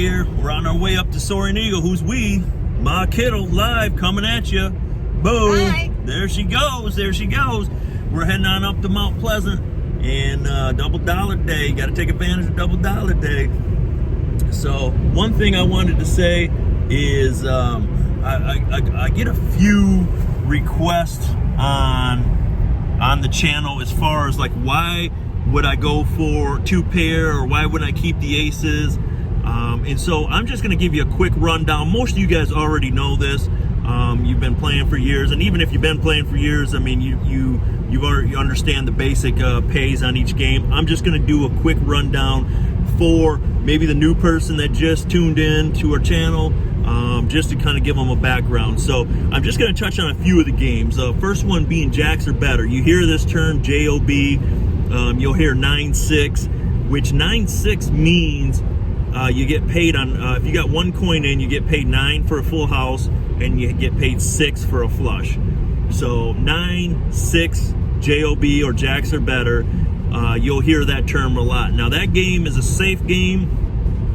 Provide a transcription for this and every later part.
here. We're on our way up to Soaring Eagle. Who's we? Ma Kittle live coming at you. Boom. Hi. There she goes. There she goes. We're heading on up to Mount Pleasant and Double Dollar Day. Got to take advantage of Double Dollar Day. So one thing I wanted to say is I get a few requests on the channel as far as like why would I go for two pair or why would I keep the aces, and so I'm just going to give you a quick rundown. Most of you guys already know this. You've been playing for years, and even if you've been playing for years, I mean you already understand the basic pays on each game. I'm just going to do a quick rundown for maybe the new person that just tuned in to our channel, just to kind of give them a background. So I'm just going to touch on a few of the games. First one being jacks or better. You hear this term JOB. You'll hear 9-6, which 9-6 means you get paid on, if you got one coin in, you get paid 9 for a full house, and you get paid 6 for a flush. So 9-6 JOB or jacks or better. You'll hear that term a lot. Now that game is a safe game.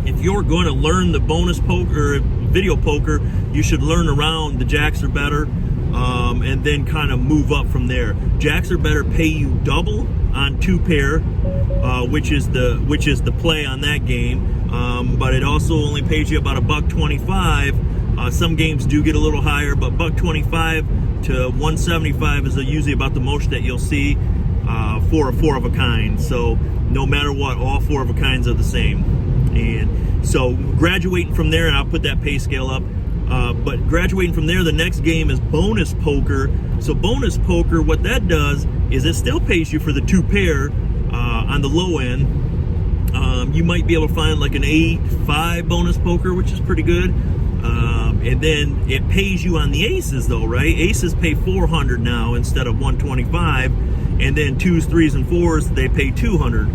If you're going to learn the bonus poker, video poker, you should learn around the jacks or better, and then kind of move up from there. Jacks or better pay you double on two pair, which is the play on that game, but it also only pays you about $1.25. Some games do get a little higher, but $1.25 to $1.75 is usually about the most that you'll see for a four of a kind. So no matter what, all four of a kinds are the same. And so graduating from there, and I'll put that pay scale up, but graduating from there, the next game is bonus poker. So bonus poker, what that does is it still pays you for the two pair on the low end. You might be able to find like an 8-5 bonus poker, which is pretty good. And then it pays you on the aces though, right? Aces pay $400 now instead of $125. And then 2s, 3s, and 4s, they pay 200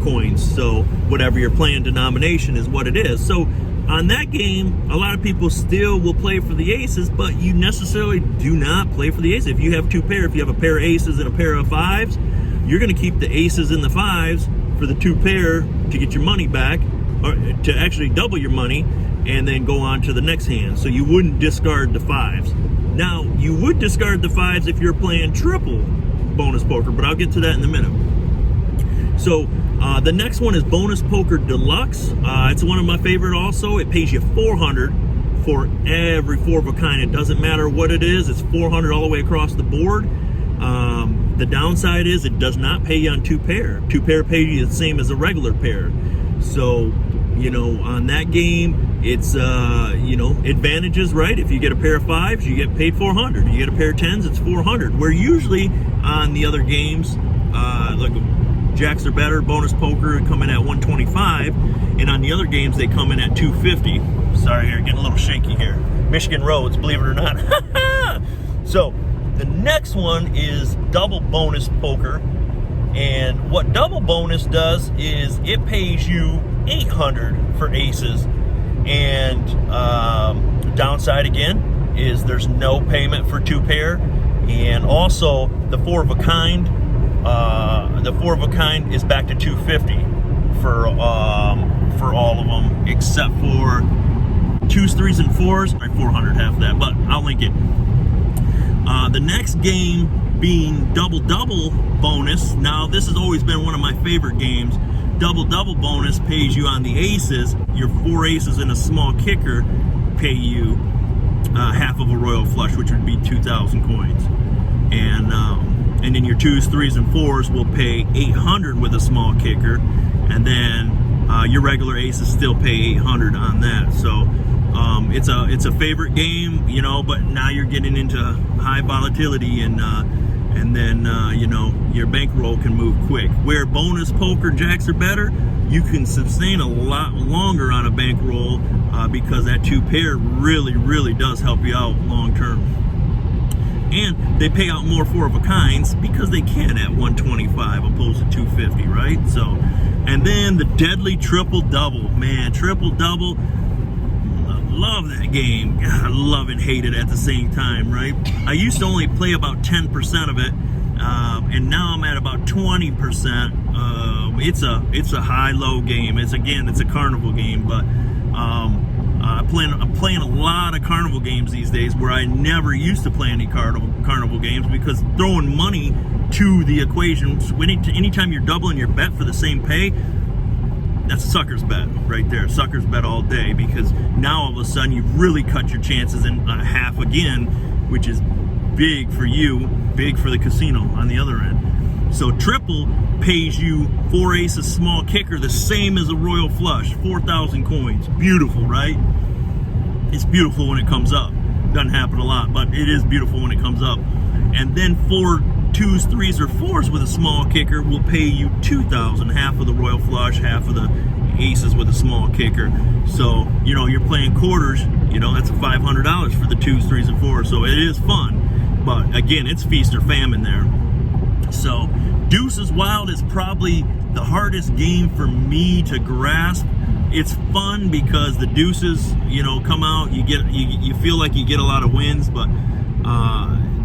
coins. So whatever you're playing denomination is what it is. So on that game, a lot of people still will play for the aces, but you necessarily do not play for the aces. If you have two pair, if you have a pair of aces and a pair of fives, you're going to keep the aces and the fives for the two pair to get your money back, or to actually double your money, and then go on to the next hand. So you wouldn't discard the fives. Now, you would discard the fives if you're playing triple bonus poker, but I'll get to that in a minute. So the next one is Bonus Poker Deluxe. It's one of my favorite also. It pays you $400 for every four of a kind. It doesn't matter what it is. It's $400 all the way across the board. The downside is it does not pay you on two pair. Two pair pays you the same as a regular pair. So, you know, on that game, it's, you know, advantages, right? If you get a pair of fives, you get paid $400. You get a pair of tens, it's $400. Where usually on the other games, like jacks or better, bonus poker come in at $125, and on the other games they come in at $250. Sorry, here, getting a little shaky here. Michigan roads, believe it or not. So the next one is double bonus poker, and what double bonus does is it pays you $800 for aces, and the downside again is there's no payment for two pair, and also the four of a kind. The four of a kind is back to $250 for all of them except for 2s, 3s, and 4s. Right, $400, half that, but I'll link it. The next game being double bonus. Now this has always been one of my favorite games. Double bonus pays you on the aces. Your four aces and a small kicker pay you half of a royal flush, which would be 2,000 coins, and then your 2s, 3s, and 4s will pay $800 with a small kicker, and then your regular aces still pay $800 on that. So it's a favorite game, you know, but now you're getting into high volatility, and then you know, your bankroll can move quick. Where bonus poker jacks are better, you can sustain a lot longer on a bankroll because that two pair really does help you out long term. And they pay out more four of a kinds because they can at $125 opposed to $250, right? So, and then the deadly triple double, man, triple double. Love that game. I love and hate it at the same time, right? I used to only play about 10% of it, and now I'm at about 20%. It's a high-low game. It's a carnival game, but I'm playing a lot of carnival games these days where I never used to play any carnival games, because throwing money to the equation, anytime you're doubling your bet for the same pay, that's a sucker's bet right there. Sucker's bet all day, because now all of a sudden you've really cut your chances in half again, which is big for you, big for the casino on the other end. So triple pays you 4 aces small kicker, the same as a royal flush, 4,000 coins. Beautiful, right? It's beautiful when it comes up. Doesn't happen a lot, but it is beautiful when it comes up. And then 4 2s, 3s, or 4s with a small kicker will pay you 2,000, half of the royal flush, half of the aces with a small kicker. So, you know, you're playing quarters, you know, that's $500 for the 2s, 3s, and 4s. So it is fun, but again, it's feast or famine there. So Deuces Wild is probably the hardest game for me to grasp. It's fun because the deuces, you know, come out, you feel like you get a lot of wins, but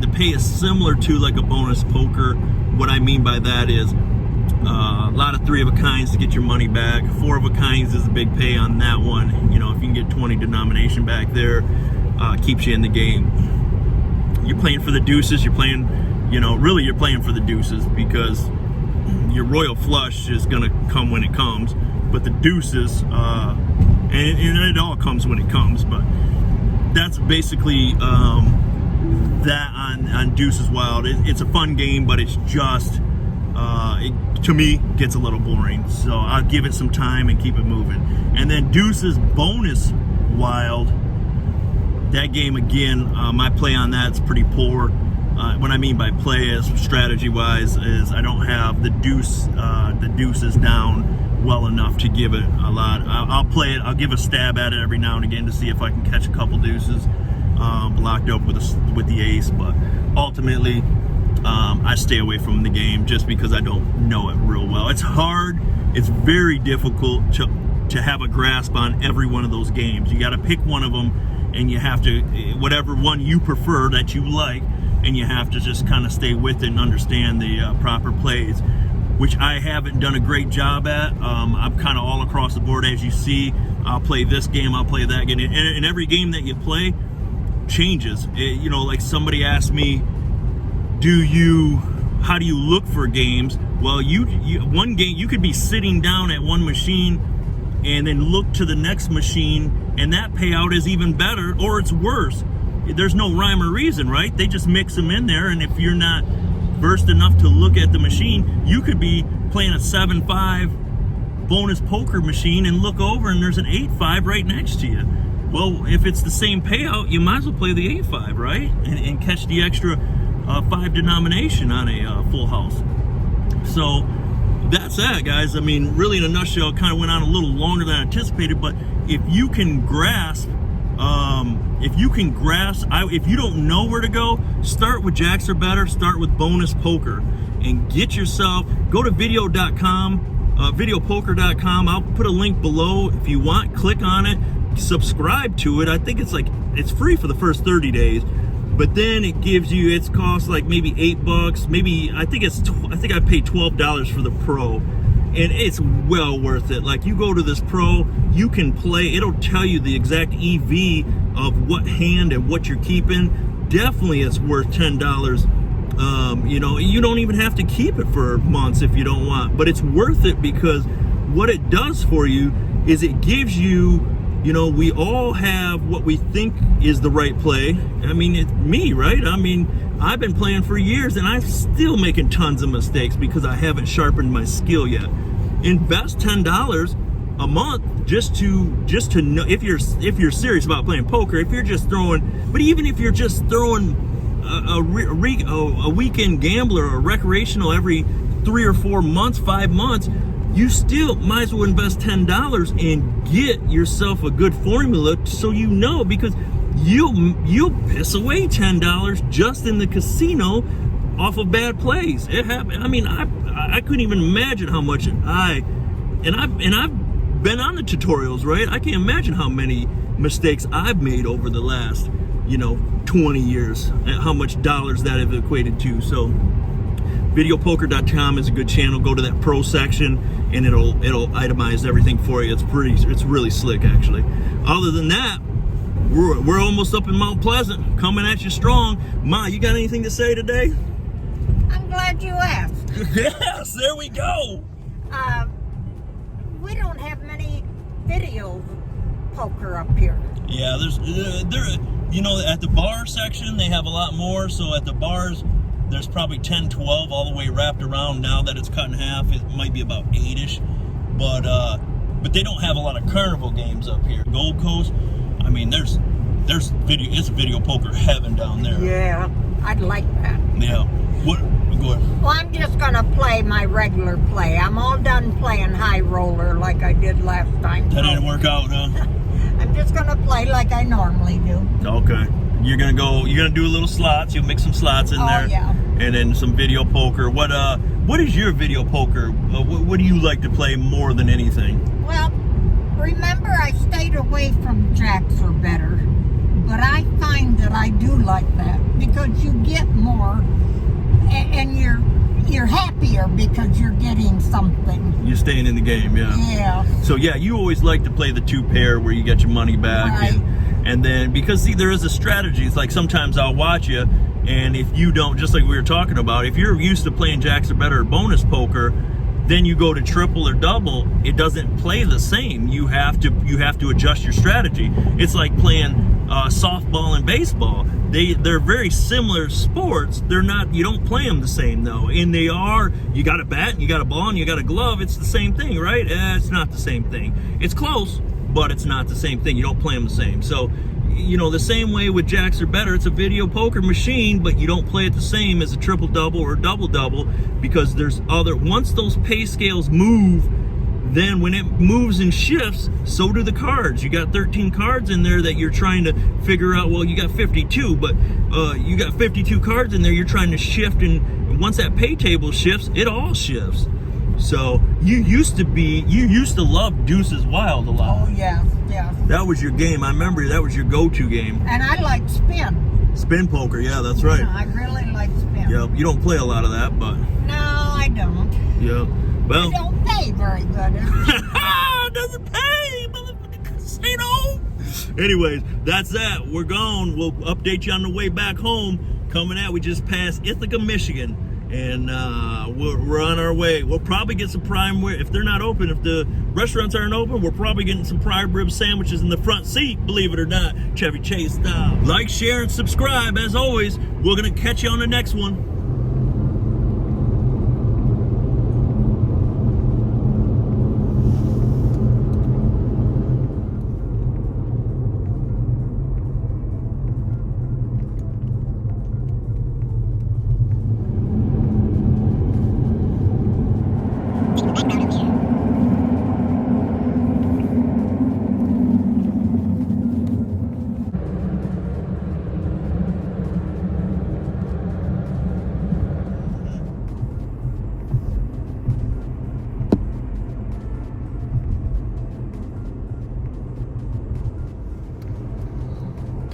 the pay is similar to like a bonus poker. What I mean by that is a lot of 3 of a kinds to get your money back. 4 of a kinds is a big pay on that one. You know, if you can get 20 denomination back there, keeps you in the game. You're playing for the deuces, you're playing, you know, really you're playing for the deuces, because your royal flush is gonna come when it comes, but the deuces, and it all comes when it comes, but that's basically that on Deuces Wild. It's a fun game, but it's just, to me, gets a little boring. So I'll give it some time and keep it moving. And then Deuces Bonus Wild, that game again, my play on that's pretty poor. What I mean by play is strategy-wise is I don't have the deuces down well enough to give it a lot. I'll play it. I'll give a stab at it every now and again to see if I can catch a couple deuces blocked up with the ace. But ultimately, I stay away from the game just because I don't know it real well. It's hard. It's very difficult to have a grasp on every one of those games. You got to pick one of them, and you have to, whatever one you prefer that you like, and you have to just kind of stay with it and understand the proper plays, which I haven't done a great job at. I'm kind of all across the board, as you see. I'll play this game, I'll play that game, and every game that you play changes. You know, like somebody asked me, how do you look for games? Well, one game, you could be sitting down at one machine and then look to the next machine, and that payout is even better, or it's worse. There's no rhyme or reason, right? They just mix them in there, and if you're not versed enough to look at the machine, you could be playing a 7-5 bonus poker machine and look over and there's an 8-5 right next to you. Well, if it's the same payout, you might as well play the 8-5, right? And catch the extra 5 denomination on a full house. So that's that, guys. I mean, really in a nutshell, it kind of went on a little longer than I anticipated, but if you can grasp, if you don't know where to go, start with jacks or better, start with bonus poker, and get yourself, go to video.com, videopoker.com. I'll put a link below if you want. Click on it, subscribe to it. I think it's free for the first 30 days, but then it gives you, it's cost like maybe $8, maybe, I think I paid $12 for the pro. And it's well worth it. Like, you go to this pro, you can play, it'll tell you the exact EV of what hand and what you're keeping. Definitely it's worth $10. You know, you don't even have to keep it for months if you don't want, but it's worth it because what it does for you is it gives you, you know, we all have what we think is the right play. I mean, it's me, right? I mean, I've been playing for years and I'm still making tons of mistakes because I haven't sharpened my skill yet. Invest $10 a month just to know, if you're serious about playing poker. If you're just throwing, but even if you're just throwing a weekend gambler or recreational every 3 or 4 months, 5 months, you still might as well invest $10 and get yourself a good formula, so you know, because you'll piss away $10 just in the casino off of bad plays. It happened. I mean, I couldn't even imagine how much I've been on the tutorials, right? I can't imagine how many mistakes I've made over the last, 20 years, and how much dollars that have equated to. So videopoker.com is a good channel. Go to that pro section and it'll itemize everything for you. It's really slick, actually. Other than that, we're almost up in Mount Pleasant, coming at you strong. Ma, you got anything to say today? I'm glad you asked. Yes, there we go. We don't have many video poker up here. Yeah, you know, at the bar section they have a lot more. So at the bars there's probably 10, 12 all the way wrapped around. Now that it's cut in half, it might be about 8-ish. But they don't have a lot of carnival games up here. Gold Coast, I mean, there's video. It's video poker heaven down there. Yeah, I'd like that. Yeah. What? Go ahead. Well, I'm just gonna play my regular play. I'm all done playing high roller like I did last time. That didn't work out, huh? I'm just gonna play like I normally do. Okay. You're gonna do a little slots. You'll mix some slots in there. Oh yeah. And then some video poker. What is your video poker? What do you like to play more than anything? Well, remember I stayed away from jacks or better, but I find that I do like that because you get more, and you're happier because you're getting something. You're staying in the game, yeah. Yeah. So yeah, you always like to play the 2 pair where you get your money back. Right. And then, because see, there is a strategy. It's like sometimes I'll watch you, and if you don't, just like we were talking about, if you're used to playing jacks or better or bonus poker, then you go to triple or double, it doesn't play the same. You have to adjust your strategy. It's like playing softball and baseball. They're very similar sports. They're not. You don't play them the same though. And they are. You got a bat, and you got a ball, and you got a glove. It's the same thing, right? It's not the same thing. It's close, but it's not the same thing. You don't play them the same. So, you know, the same way with jacks or better, it's a video poker machine, but you don't play it the same as a triple double or double double, because there's once those pay scales move, then when it moves and shifts, so do the cards. You got 13 cards in there that you're trying to figure out. Well, you got 52, but you got 52 cards in there you're trying to shift, and once that pay table shifts, it all shifts. So you used to love Deuces Wild a lot. Oh yeah, yeah. That was your game. I remember that was your go-to game. And I like spin. Spin poker, yeah, that's right. Yeah, I really like spin. Yep. You don't play a lot of that, but. No, I don't. Yep. Well. It don't pay very good. It doesn't pay, motherfucker. Casino. Anyways, that's that. We're gone. We'll update you on the way back home. Coming out, we just passed Ithaca, Michigan. And we're on our way. We'll probably get some prime rib. If they're not open, if the restaurants aren't open, we're probably getting some prime rib sandwiches in the front seat, believe it or not, Chevy Chase style. Like, share, and subscribe. As always, we're going to catch you on the next one.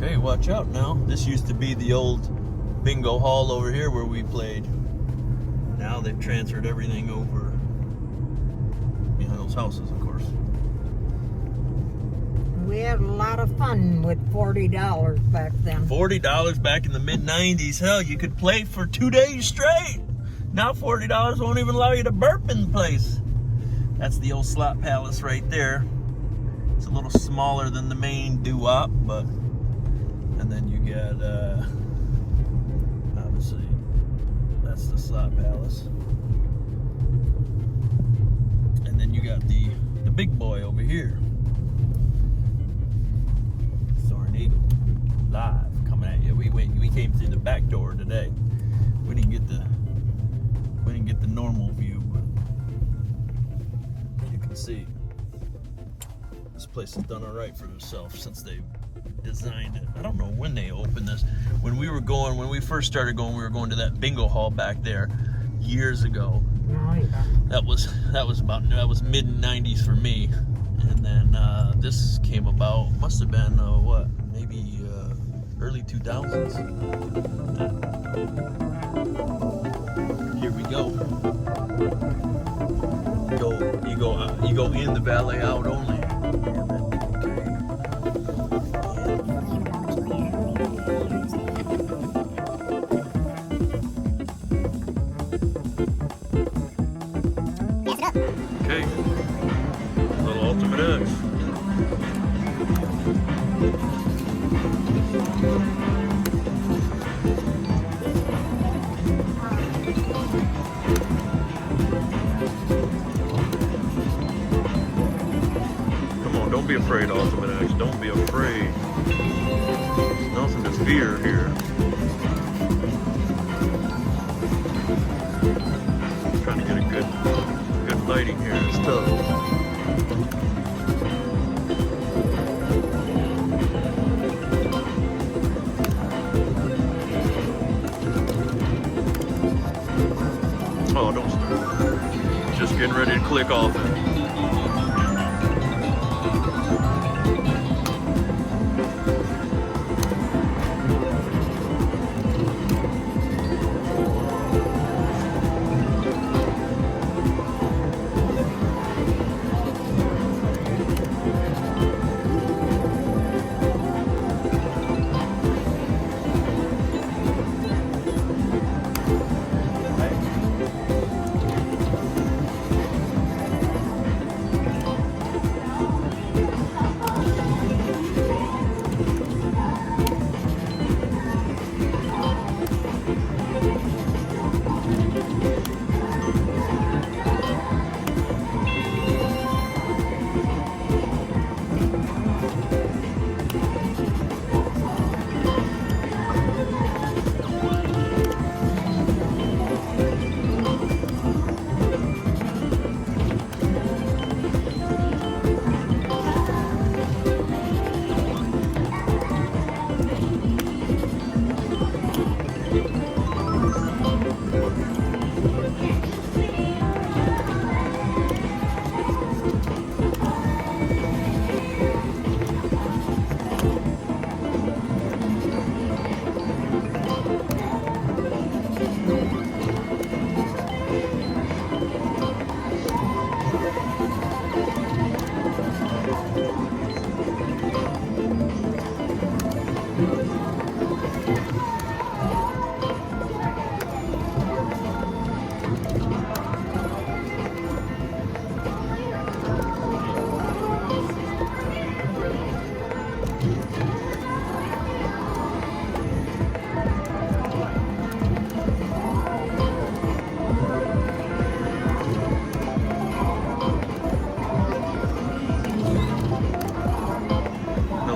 Okay, watch out now. This used to be the old bingo hall over here where we played. Now they've transferred everything over behind those houses, of course. We had a lot of fun with $40 back then. $40 back in the mid-90s. Hell, you could play for 2 days straight. Now $40 won't even allow you to burp in the place. That's the old slot palace right there. It's a little smaller than the main doo-wop, but... And then you got, obviously, that's the slot palace. And then you got the big boy over here. Soaring Eagle, live, coming at you. We came through the back door today. We didn't get the normal view, but you can see this place has done all right for itself since they designed it. I don't know when they opened this. When we first started going, we were going to that bingo hall back there years ago. Oh, yeah. That was mid 90s for me. And then this came about, must have been maybe early 2000s. Here we go. Go Eagle. only in the valet out only. Okay, little ultimate X. Come on, don't be afraid, ultimate X. Don't be afraid. There's nothing to fear here. Trying to get a good lighting here. It's tough. Oh, don't start. Just getting ready to click off it.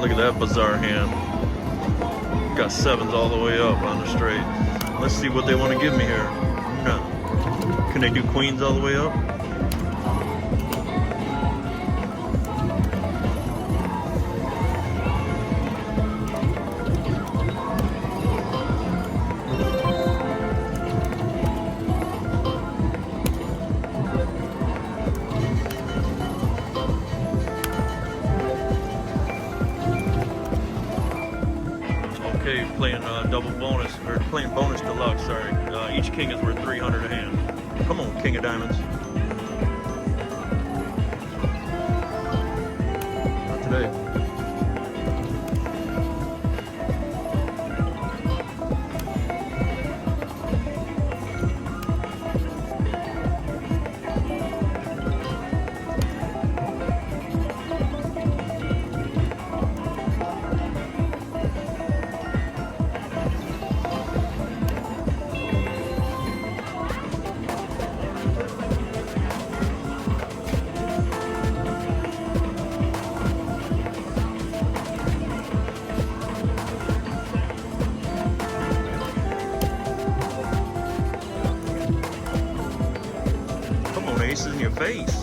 Look at that bizarre hand. Got sevens all the way up on the straight. Let's see what they want to give me here. No. Can they do queens all the way up? Okay, playing double bonus, or playing bonus deluxe, sorry. Each king is worth 300 a hand. Come on, king of diamonds. Not today. Aces in your face.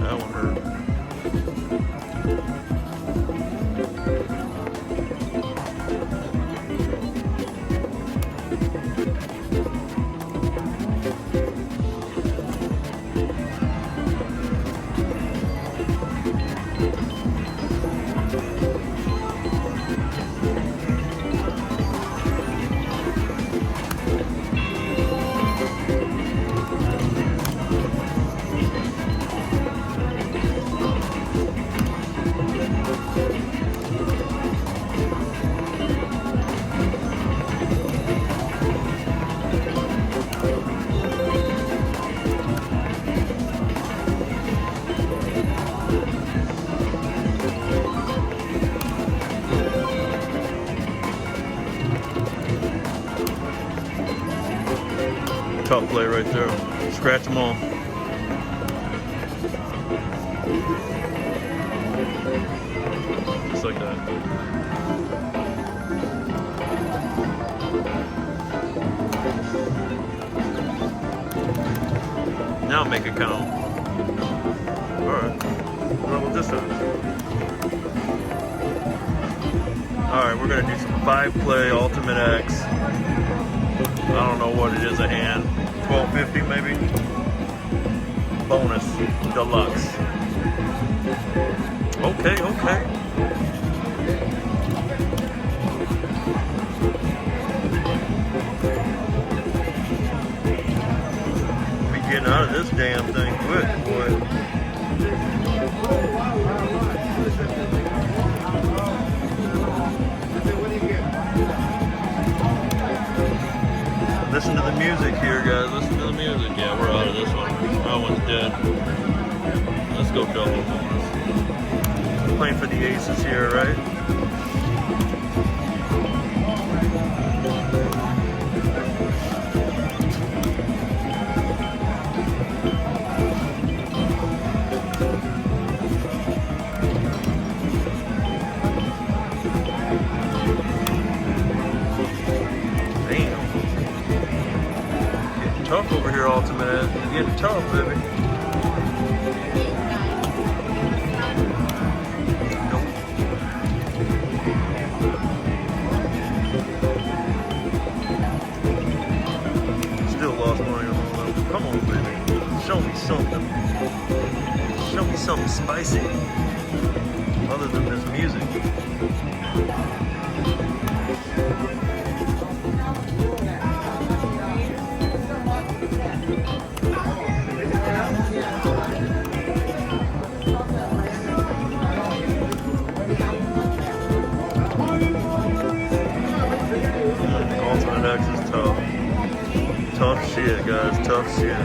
That one hurt. tough play right there. Scratch them all. Just like that. Now make it count. Alright. Well, we'll just alright, we're gonna do some 5-play Ultimate X. I don't know what it is a hand. $12.50 maybe? Bonus. Deluxe. Okay, okay. Be getting out of this damn thing quick, boy. Listen to the music here, guys. Listen to the music. Yeah, we're out of this one. That one's dead. Let's go double bonus. Playing for the aces here, right? Tough over here, Ultimate. It's getting tough, baby. Nope. Still lost money on all of them. Come on, baby. Show me something. Show me something spicy. Other than this music. Ultimate X is tough. Tough shit, guys. Tough shit.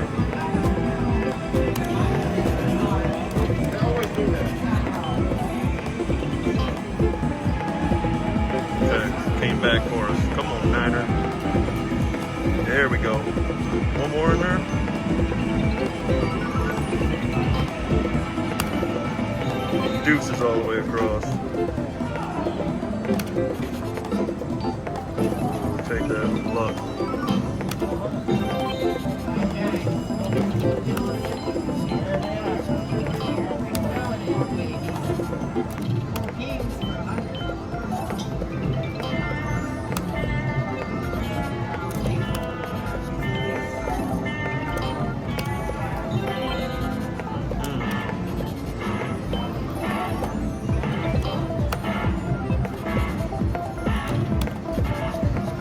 Okay, came back for us. Come on, Niner. There we go. One more in there. Deuces all the way across. Take that with luck.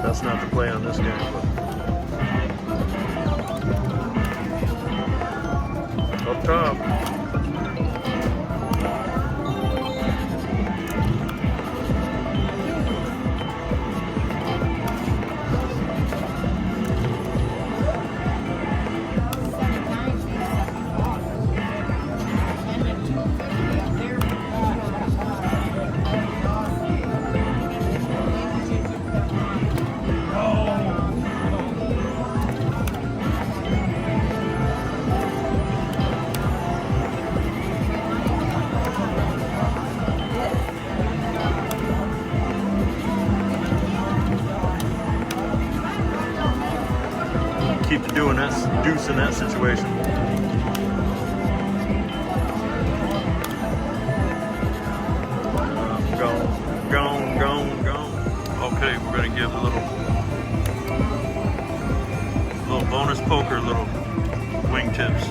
That's not the play on this game, but up top. Keep doing that, deuce in that situation. Gone. Okay, we're gonna give a little bonus poker, little wingtips.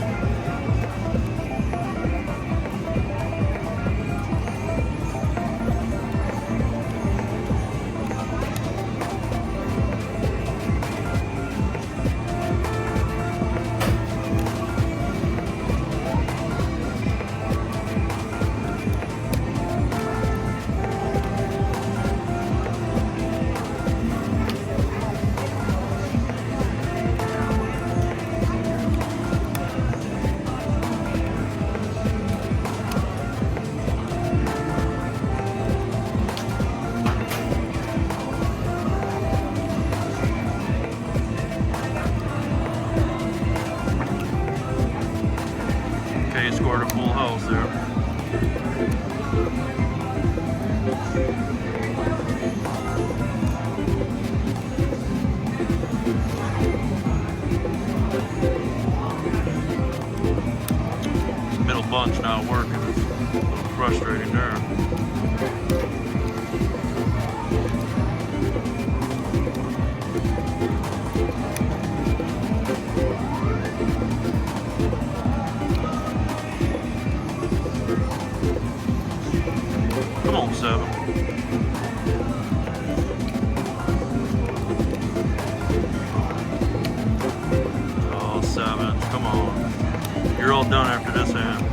Oh, sevens, come on. You're all done after this hand.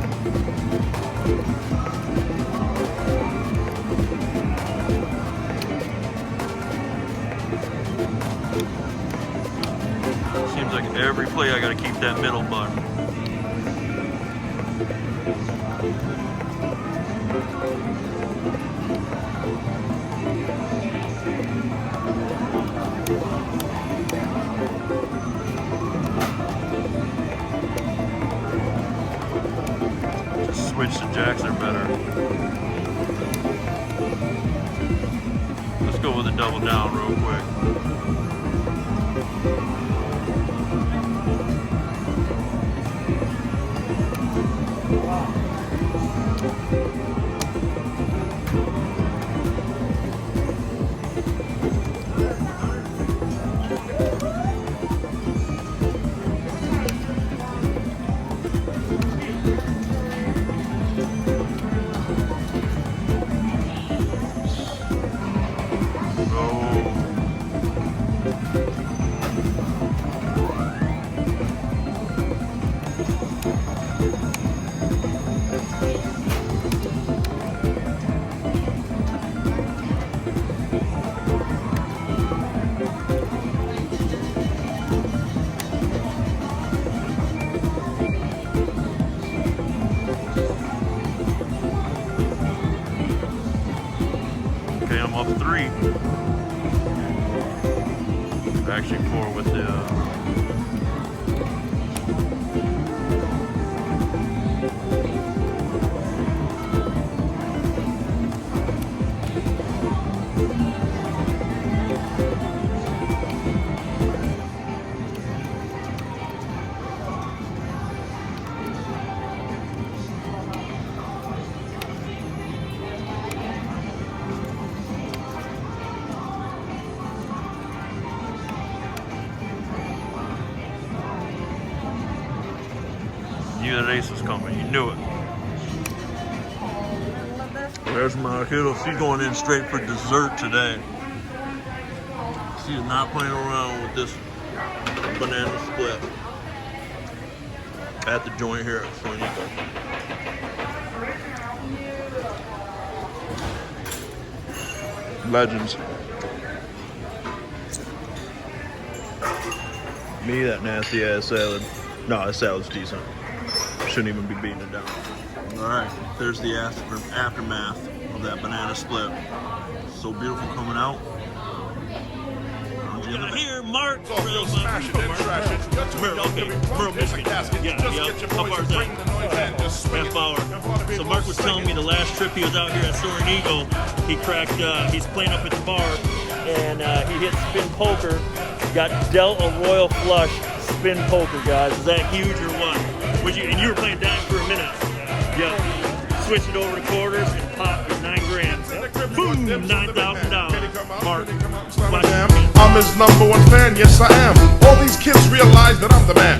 Seems like every play I gotta keep that middle button. Just switch to jacks are better. Let's go with a double down real quick. Okay, I'm up 3. Actually 4 with the knew that ace was coming. You knew it. There's my kiddo. She's going in straight for dessert today. She is not playing around with this banana split at the joint here at Soaring Eagle. Legends. Me, that nasty ass salad. No, that salad's decent. Shouldn't even be beating it down. Alright, there's the aftermath of that banana split. So beautiful coming out. Here, Mark. Merle, Michigan. Yeah. How far is that? Half hour. So Mark was telling me the last trip he was out here at Soaring Eagle, he cracked, he's playing up at the bar, and he hit spin poker, got dealt a royal flush spin poker, guys. Is that huge or what? And you were playing dimes for a minute. Yeah. Switch it over to quarters and pop your 9 grand. Boom, $9,000. Mark. I'm his #1 fan, yes I am. All these kids realize that I'm the man.